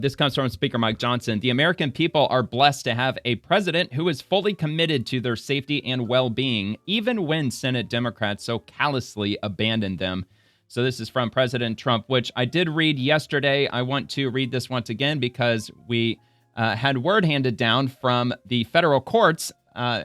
This comes from Speaker Mike Johnson. The American people are blessed to have a president who is fully committed to their safety and well-being, even when Senate Democrats so callously abandon them. So this is from President Trump, which I did read yesterday. I want to read this once again because we had word handed down from the federal courts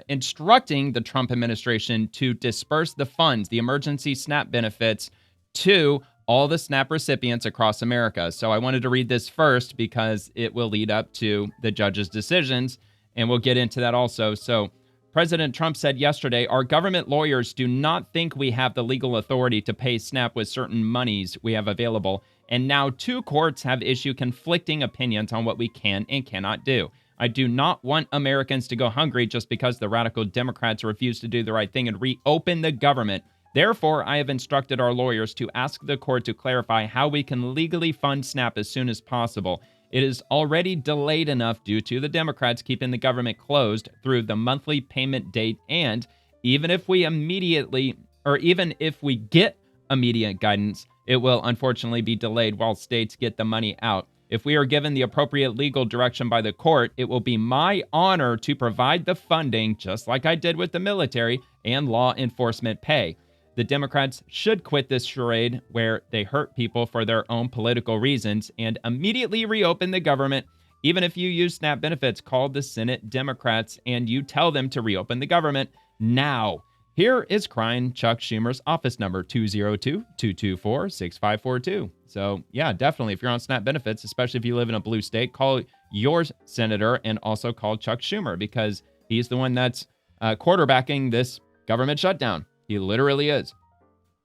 instructing the Trump administration to disperse the funds, the emergency SNAP benefits, to all the SNAP recipients across America. So I wanted to read this first because it will lead up to the judge's decisions, and we'll get into that also. So President Trump said yesterday, our government lawyers do not think we have the legal authority to pay SNAP with certain monies we have available. And now 2 courts have issued conflicting opinions on what we can and cannot do. I do not want Americans to go hungry just because the radical Democrats refuse to do the right thing and reopen the government. Therefore, I have instructed our lawyers to ask the court to clarify how we can legally fund SNAP as soon as possible. It is already delayed enough due to the Democrats keeping the government closed through the monthly payment date. And even if we get immediate guidance, it will unfortunately be delayed while states get the money out. If we are given the appropriate legal direction by the court, it will be my honor to provide the funding, just like I did with the military and law enforcement pay. The Democrats should quit this charade where they hurt people for their own political reasons and immediately reopen the government. Even if you use SNAP benefits, call the Senate Democrats and you tell them to reopen the government now. Here is crying Chuck Schumer's office number, 202-224-6542. So, yeah, definitely, if you're on SNAP benefits, especially if you live in a blue state, call your senator and also call Chuck Schumer because he's the one that's quarterbacking this government shutdown. He literally is.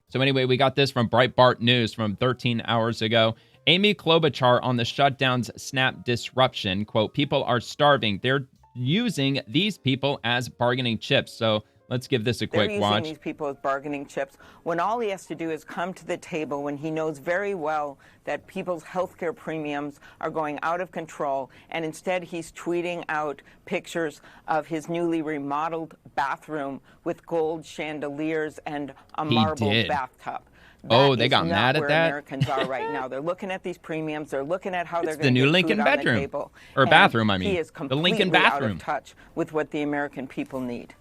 So anyway, we got this from Breitbart News from 13 hours ago. Amy Klobuchar on the shutdown's SNAP disruption. Quote, people are starving. They're using these people as bargaining chips. So let's give this a quick watch. They're using these people as bargaining chips when all he has to do is come to the table when he knows very well that people's health care premiums are going out of control, and instead he's tweeting out pictures of his newly remodeled bathroom with gold chandeliers and a marble bathtub. They got mad at that? Americans are right now. They're looking at these premiums. They're looking at how they're the going to new get Lincoln food bedroom. on the table. Or bathroom, I mean. He is the Lincoln completely out bathroom. of touch with what the American people need.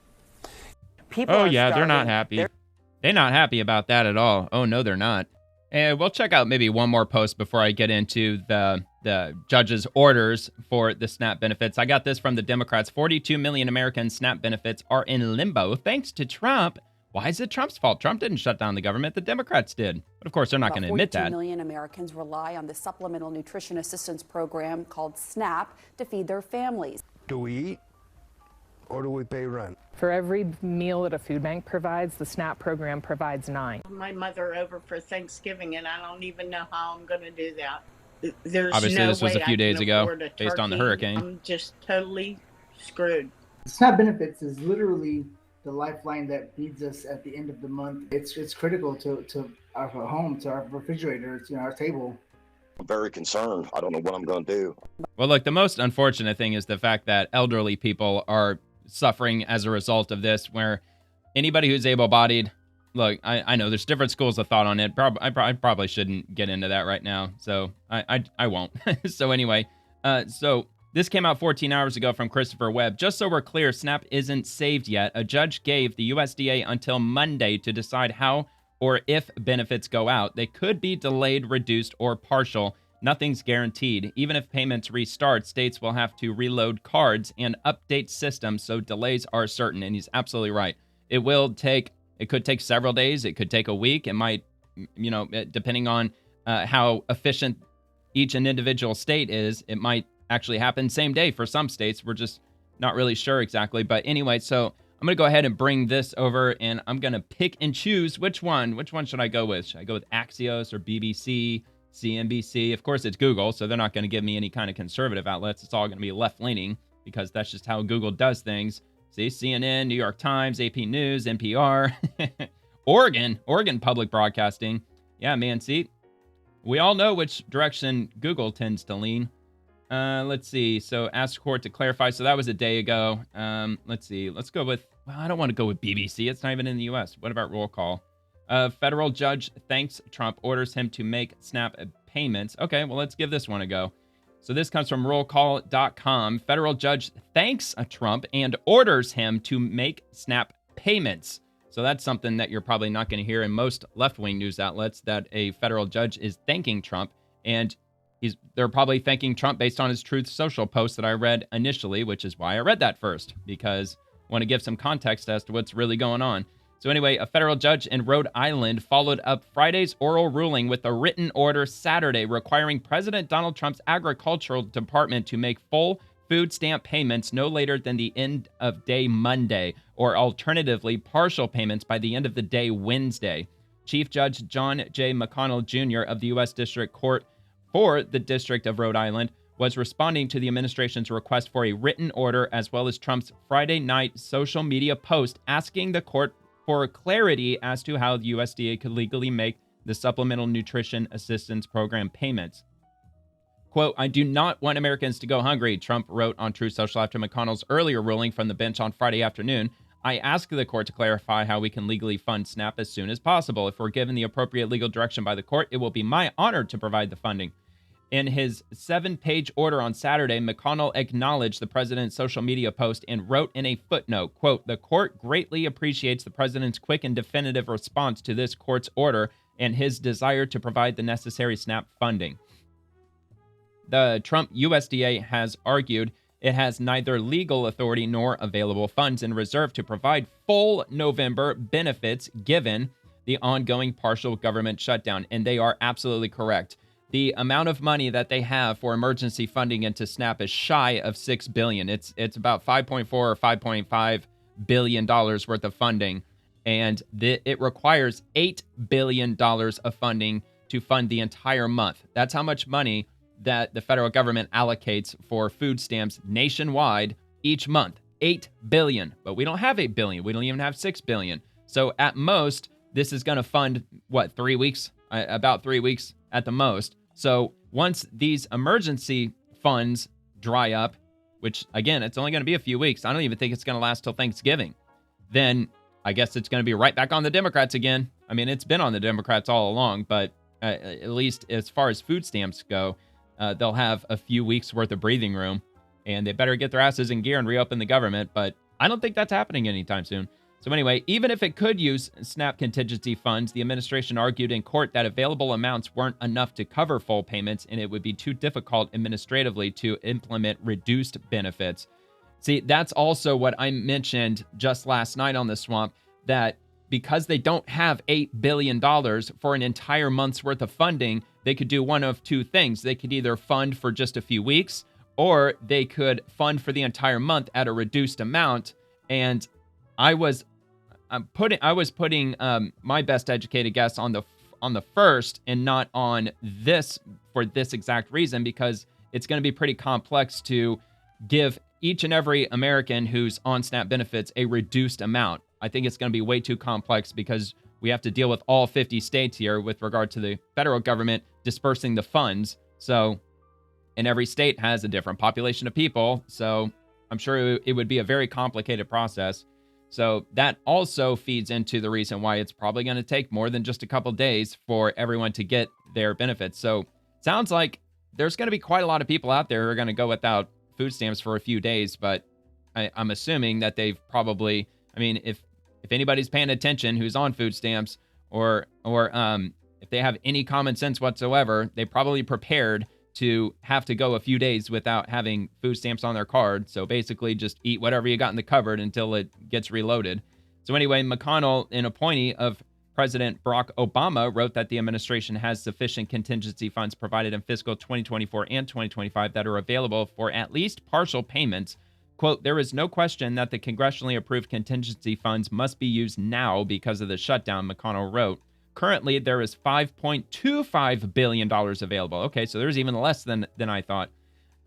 They're not happy. They're not happy about that at all. Oh, no, they're not. And we'll check out maybe one more post before I get into the judge's orders for the SNAP benefits. I got this from the Democrats. 42 million American SNAP benefits are in limbo thanks to Trump. Why is it Trump's fault? Trump didn't shut down the government. The Democrats did. But of course, they're not going to admit that. 42 million Americans rely on the Supplemental Nutrition Assistance Program called SNAP to feed their families. Do we eat or do we pay rent? For every meal that a food bank provides, the SNAP program provides 9. My mother over for Thanksgiving, and I don't even know how I'm going to do that. Obviously, this was a few days ago, based on the hurricane. I'm just totally screwed. SNAP benefits is literally the lifeline that feeds us at the end of the month. It's critical to our home, to our refrigerator, to our table. I'm very concerned. I don't know what I'm going to do. Well, look, the most unfortunate thing is the fact that elderly people are suffering as a result of this, where anybody who's able-bodied, look, I know there's different schools of thought on it. I probably shouldn't get into that right now, so I won't. So anyway, so this came out 14 hours ago from Christopher Webb. Just so we're clear, SNAP isn't saved yet. A judge gave the USDA until Monday to decide how or if benefits go out. They could be delayed, reduced, or partial. Nothing's guaranteed. Even if payments restart, states will have to reload cards and update systems, so delays are certain. And he's absolutely right. It could take several days. It could take a week. It might, depending on how efficient each and individual state is, it might actually happen same day for some states. We're just not really sure exactly. But anyway, so I'm going to go ahead and bring this over, and I'm going to pick and choose which one. Which one should I go with? Should I go with Axios or BBC, CNBC? Of course, it's Google, so they're not going to give me any kind of conservative outlets. It's all going to be left-leaning because that's just how Google does things. See, CNN, New York Times, AP News, NPR, Oregon Public Broadcasting. Yeah, man, see, we all know which direction Google tends to lean. Let's see. So ask court to clarify. So that was a day ago. Let's see. Let's go with, I don't want to go with BBC. It's not even in the U.S. What about roll call? Federal judge thanks Trump, orders him to make SNAP payments. Okay, well, let's give this one a go. So this comes from rollcall.com. Federal judge thanks Trump and orders him to make SNAP payments. So that's something that you're probably not going to hear in most left-wing news outlets, that a federal judge is thanking Trump. And they're probably thanking Trump based on his Truth Social post that I read initially, which is why I read that first, because I want to give some context as to what's really going on. So anyway, a federal judge in Rhode Island followed up Friday's oral ruling with a written order Saturday requiring President Donald Trump's Agricultural Department to make full food stamp payments no later than the end of day Monday, or alternatively, partial payments by the end of the day Wednesday. Chief Judge John J. McConnell Jr. of the U.S. District Court for the District of Rhode Island was responding to the administration's request for a written order, as well as Trump's Friday night social media post asking the court for clarity as to how the USDA could legally make the Supplemental Nutrition Assistance Program payments. Quote, "I do not want Americans to go hungry," Trump wrote on Truth Social after McConnell's earlier ruling from the bench on Friday afternoon. "I ask the court to clarify how we can legally fund SNAP as soon as possible. If we're given the appropriate legal direction by the court, it will be my honor to provide the funding." In his 7-page order on Saturday, McConnell acknowledged the president's social media post and wrote in a footnote, quote, "The court greatly appreciates the president's quick and definitive response to this court's order and his desire to provide the necessary SNAP funding." The Trump USDA has argued it has neither legal authority nor available funds in reserve to provide full November benefits given the ongoing partial government shutdown, and they are absolutely correct. The amount of money that they have for emergency funding into SNAP is shy of $6 billion. It's about $5.4 or $5.5 billion worth of funding, and it requires $8 billion of funding to fund the entire month. That's how much money that the federal government allocates for food stamps nationwide each month. $8 billion. But we don't have $8 billion. We don't even have $6 billion. So at most, this is going to fund, 3 weeks? About 3 weeks at the most. So once these emergency funds dry up, which again, it's only going to be a few weeks. I don't even think it's going to last till Thanksgiving. Then I guess it's going to be right back on the Democrats again. I mean, it's been on the Democrats all along, but at least as far as food stamps go, they'll have a few weeks worth of breathing room, and they better get their asses in gear and reopen the government. But I don't think that's happening anytime soon. So anyway, even if it could use SNAP contingency funds, the administration argued in court that available amounts weren't enough to cover full payments, and it would be too difficult administratively to implement reduced benefits. See, that's also what I mentioned just last night on The Swamp, that because they don't have $8 billion for an entire month's worth of funding, they could do one of two things. They could either fund for just a few weeks, or they could fund for the entire month at a reduced amount. And I was putting my best educated guess on the first and not on this for this exact reason, because it's going to be pretty complex to give each and every American who's on SNAP benefits a reduced amount. I think it's going to be way too complex because we have to deal with all 50 states here with regard to the federal government dispersing the funds. So, and every state has a different population of people. So I'm sure it would be a very complicated process. So that also feeds into the reason why it's probably going to take more than just a couple days for everyone to get their benefits. So sounds like there's going to be quite a lot of people out there who are going to go without food stamps for a few days. But I'm assuming that they've probably, I mean, if anybody's paying attention who's on food stamps, or if they have any common sense whatsoever, they probably prepared to have to go a few days without having food stamps on their card. So basically just eat whatever you got in the cupboard until it gets reloaded. So anyway, McConnell, an appointee of President Barack Obama, wrote that the administration has sufficient contingency funds provided in fiscal 2024 and 2025 that are available for at least partial payments. Quote, "There is no question that the congressionally approved contingency funds must be used now because of the shutdown," McConnell wrote. "Currently, there is $5.25 billion available." Okay, so there's even less than I thought.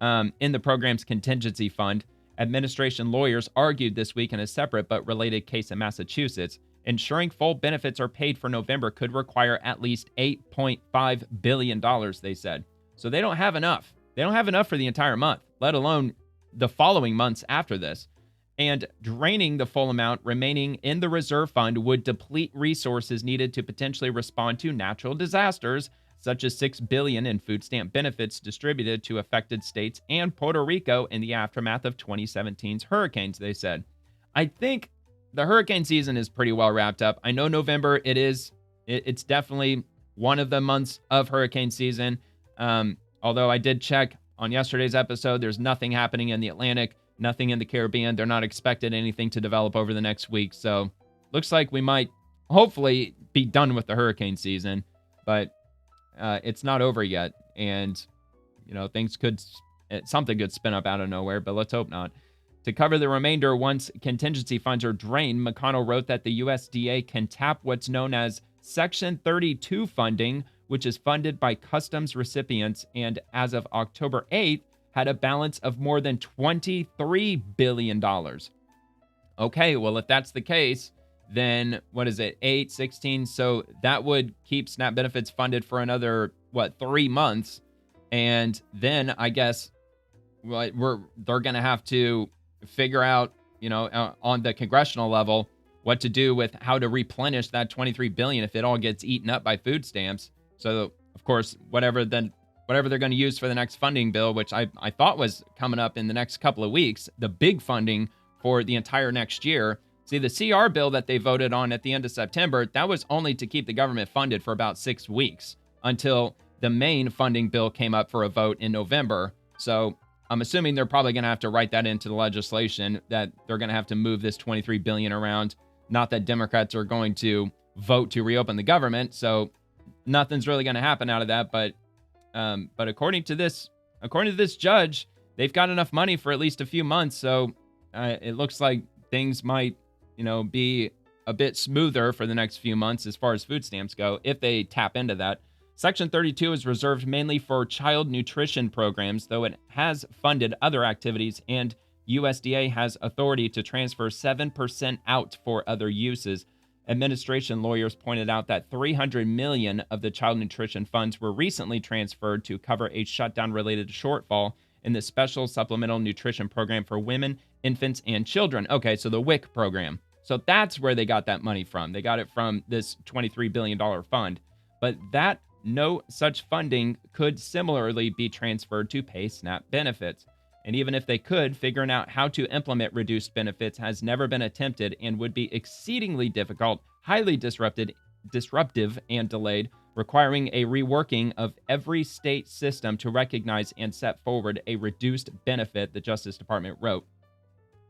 In the program's contingency fund, administration lawyers argued this week in a separate but related case in Massachusetts. Ensuring full benefits are paid for November could require at least $8.5 billion, they said. So they don't have enough. They don't have enough for the entire month, let alone the following months after this. And draining the full amount remaining in the reserve fund would deplete resources needed to potentially respond to natural disasters such as $6 billion in food stamp benefits distributed to affected states and Puerto Rico in the aftermath of 2017's hurricanes, they said. I think the hurricane season is pretty well wrapped up. I know November, it's definitely one of the months of hurricane season. Although I did check on yesterday's episode, there's nothing happening in the Atlantic, nothing in the Caribbean. They're not expecting anything to develop over the next week. So looks like we might hopefully be done with the hurricane season, but it's not over yet. And, something could spin up out of nowhere, but let's hope not. To cover the remainder once contingency funds are drained, McConnell wrote that the USDA can tap what's known as Section 32 funding, which is funded by customs recipients, and as of October 8th, had a balance of more than $23 billion. Okay, well, if that's the case, then what is it, 8, 16? So that would keep SNAP benefits funded for another, 3 months. And then I guess they're going to have to figure out, on the congressional level, what to do with how to replenish that $23 billion if it all gets eaten up by food stamps. So, of course, whatever they're going to use for the next funding bill, which I thought was coming up in the next couple of weeks, the big funding for the entire next year. See, the CR bill that they voted on at the end of September, that was only to keep the government funded for about 6 weeks until the main funding bill came up for a vote in November. So I'm assuming they're probably going to have to write that into the legislation, that they're going to have to move this $23 billion around. Not that Democrats are going to vote to reopen the government, so nothing's really going to happen out of that. But according to this judge, they've got enough money for at least a few months. So it looks like things might, be a bit smoother for the next few months as far as food stamps go, if they tap into that. Section 32 is reserved mainly for child nutrition programs, though it has funded other activities, and USDA has authority to transfer 7% out for other uses. Administration lawyers pointed out that $300 million of the child nutrition funds were recently transferred to cover a shutdown-related shortfall in the Special Supplemental Nutrition Program for Women, Infants, and Children. Okay, so the WIC program. So that's where they got that money from. They got it from this $23 billion fund. But that no such funding could similarly be transferred to pay SNAP benefits. And even if they could, figuring out how to implement reduced benefits has never been attempted and would be exceedingly difficult, highly disruptive, and delayed, requiring a reworking of every state system to recognize and set forward a reduced benefit, the Justice Department wrote.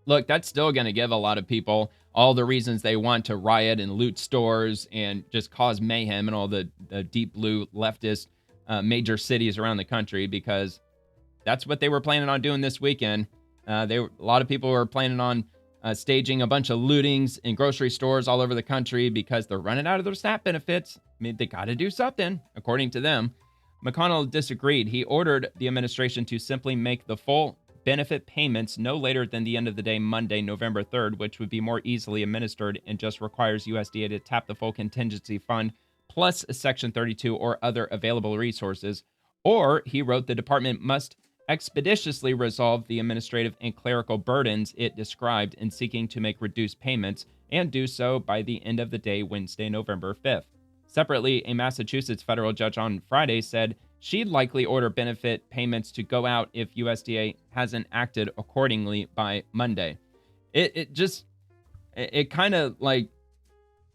Look, that's still going to give a lot of people all the reasons they want to riot and loot stores and just cause mayhem in all the deep blue leftist major cities around the country, because that's what they were planning on doing this weekend. A lot of people were planning on staging a bunch of lootings in grocery stores all over the country because they're running out of their SNAP benefits. I mean, they got to do something, according to them. McConnell disagreed. He ordered the administration to simply make the full benefit payments no later than the end of the day, Monday, November 3rd, which would be more easily administered and just requires USDA to tap the full contingency fund plus Section 32 or other available resources. Or, he wrote, the department must expeditiously resolve the administrative and clerical burdens it described in seeking to make reduced payments, and do so by the end of the day, Wednesday, November 5th. Separately, a Massachusetts federal judge on Friday said she'd likely order benefit payments to go out if USDA hasn't acted accordingly by Monday. It kind of like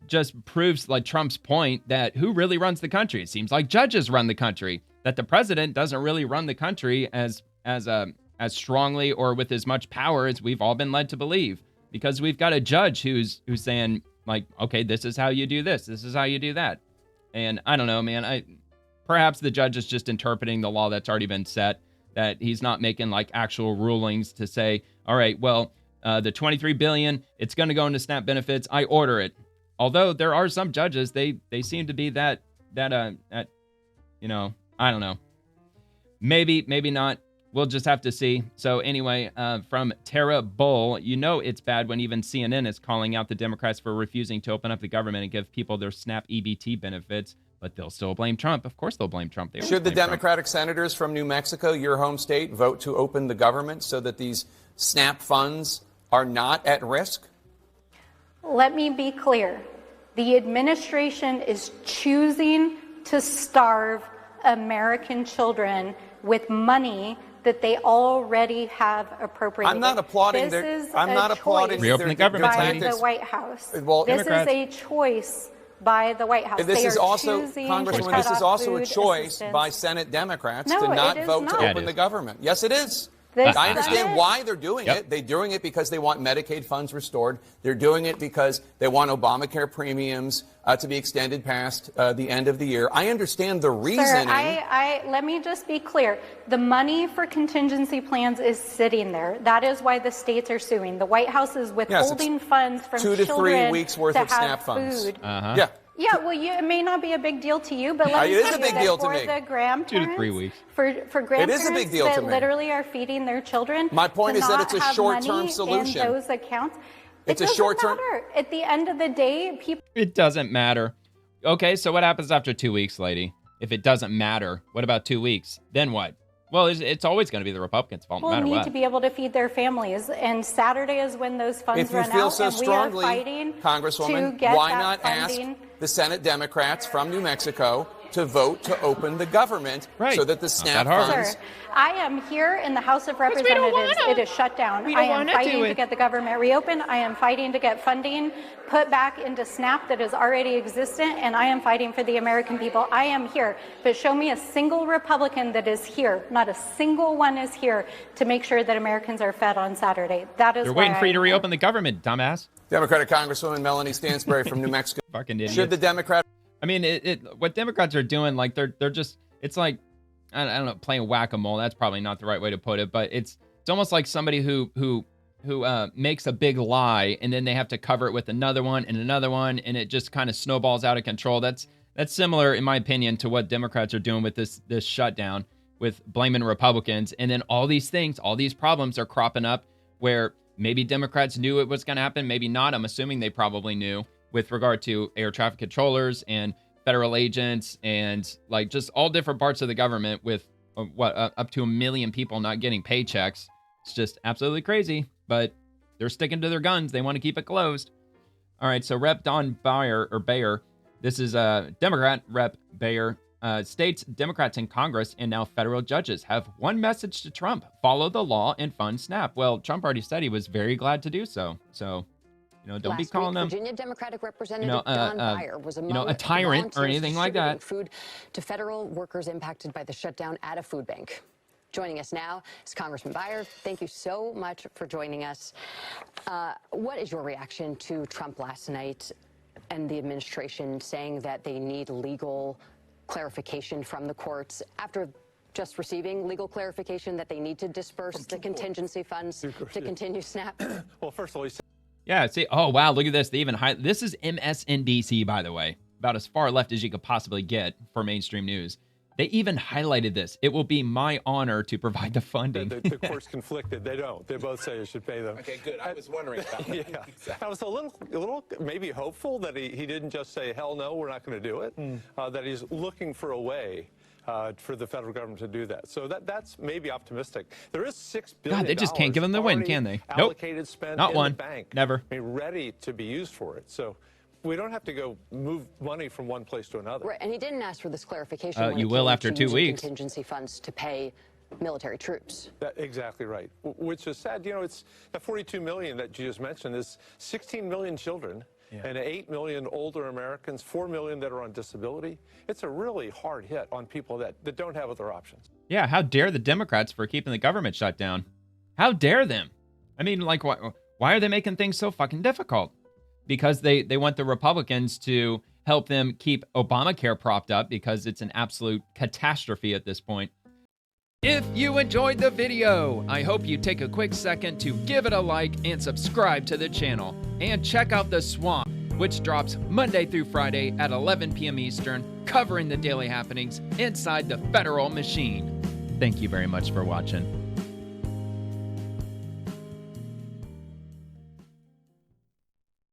just proves like Trump's point that who really runs the country? It seems like judges run the country, that the president doesn't really run the country as strongly or with as much power as we've all been led to believe, because we've got a judge who's saying like, okay, this is how you do this. This is how you do that. And I don't know, man, perhaps the judge is just interpreting the law that's already been set, that he's not making like actual rulings to say, all right, well, the $23 billion, it's going to go into SNAP benefits. I order it. Although there are some judges, they seem to be that you know, I don't know. Maybe not. We'll just have to see. So anyway, from Tara Bull, you know it's bad when even CNN is calling out the Democrats for refusing to open up the government and give people their SNAP EBT benefits, but they'll still blame Trump. Of course they'll blame Trump. Should the Democratic senators from New Mexico, your home state, vote to open the government so that these SNAP funds are not at risk? Let me be clear. The administration is choosing to starve American children with money that they already have appropriated. I'm not applauding I'm not applauding Reopen the government by tactics. the White House. Well, this Democrats. is a choice by the White House. This They is are also, choosing Congresswoman, to this cut is off also a food choice assistance. by Senate Democrats No, to not it is vote to not. Yeah, open it the is. government. Yes, it is. This I is understand it. why they're doing Yep. it. They're doing it because they want Medicaid funds restored. They're doing it because they want Obamacare premiums to be extended past the end of the year. I understand the reasoning. Sir, let me just be clear. The money for contingency plans is sitting there. That is why the states are suing. The White House is withholding funds from 2 to 3 children weeks worth to of have SNAP funds. food. Yeah. Yeah, well, it may not be a big deal to you, but let me It is tell a you big that deal to for me. the grandparents, 2 to 3 weeks. For grandparents big deal to that me. literally are feeding their children, My point to is that not it's a have short-term money solution. in those accounts. It's it a doesn't short-term- matter. At the end of the day, people. It doesn't matter. Okay, so what happens after 2 weeks, lady? If it doesn't matter, what about 2 weeks? Then what? Well, it's always going to be the Republicans' fault, no People matter need what. to be able to feed their families, and Saturday is when those funds If you run feel out, so and we strongly, are fighting to Congresswoman, get why that not funding. ask the Senate Democrats from New Mexico to vote to open the government so that the SNAP that hard. funds... Sir, I am here in the House of we don't Representatives. wanna. It is shut down. We I don't am wanna fighting do to it. get the government reopened. I am fighting to get funding put back into SNAP that is already existent, and I am fighting for the American people. I am here. But show me a single Republican that is here. Not a single one is here to make sure that Americans are fed on Saturday. That is They're why waiting for you to I am reopen the government, dumbass. Democratic Congresswoman Melanie Stansbury from New Mexico. Fucking idiots. Should the Democrat... I mean, what Democrats are doing, like they're just, it's like, I don't know, playing whack-a-mole. That's probably not the right way to put it, but it's almost like somebody who makes a big lie and then they have to cover it with another one, and it just kind of snowballs out of control. That's similar, in my opinion, to what Democrats are doing with this shutdown, with blaming Republicans, and then all these things, all these problems are cropping up where maybe Democrats knew it was going to happen, maybe not. I'm assuming they probably knew, with regard to air traffic controllers and federal agents and like just all different parts of the government with up to 1 million people not getting paychecks. It's just absolutely crazy, but they're sticking to their guns. They want to keep it closed. All right, so Rep. Don Bayer, this is Democrat Rep. Bayer, states Democrats in Congress and now federal judges have one message to Trump: follow the law and fund SNAP. Well, Trump already said he was very glad to do so. So, don't be calling him, Virginia Democratic Representative Don Bayer was among a tyrant or volunteers anything like that. distributing food to federal workers impacted by the shutdown at a food bank. Joining us now is Congressman Bayer. Thank you so much for joining us. What is your reaction to Trump last night and the administration saying that they need legal clarification from the courts after just receiving legal clarification that they need to disperse the contingency funds to continue SNAP? Well, first of all, Yeah, see, oh, wow, look at this. They even this is MSNBC, by the way, about as far left as you could possibly get for mainstream news. They even highlighted this. It will be my honor to provide the funding. the court's conflicted. They don't. They both say you should pay them. Okay, good. I was wondering about that. Yeah. Exactly. I was a little maybe hopeful that he didn't just say, hell no, we're not going to do it, that he's looking for a way for the federal government to do that. So that's maybe optimistic. There is $6 billion. God, they just can't give them the win, can they? Nope. Allocated, spent Not in one. the bank. Never. I mean, ready to be used for it. So we don't have to go move money from one place to another. Right, and he didn't ask for this clarification. When you it will came after to 2 using weeks. Contingency funds to pay military troops. Exactly right. Which is sad. It's the 42 million that you just mentioned is 16 million children and 8 million older Americans, 4 million that are on disability. It's a really hard hit on people that don't have other options. Yeah, how dare the Democrats for keeping the government shut down? How dare them? I mean, like, why are they making things so fucking difficult? Because they want the Republicans to help them keep Obamacare propped up because it's an absolute catastrophe at this point. If you enjoyed the video, I hope you take a quick second to give it a like and subscribe to the channel. And check out The Swamp, which drops Monday through Friday at 11 p.m. Eastern, covering the daily happenings inside the federal machine. Thank you very much for watching.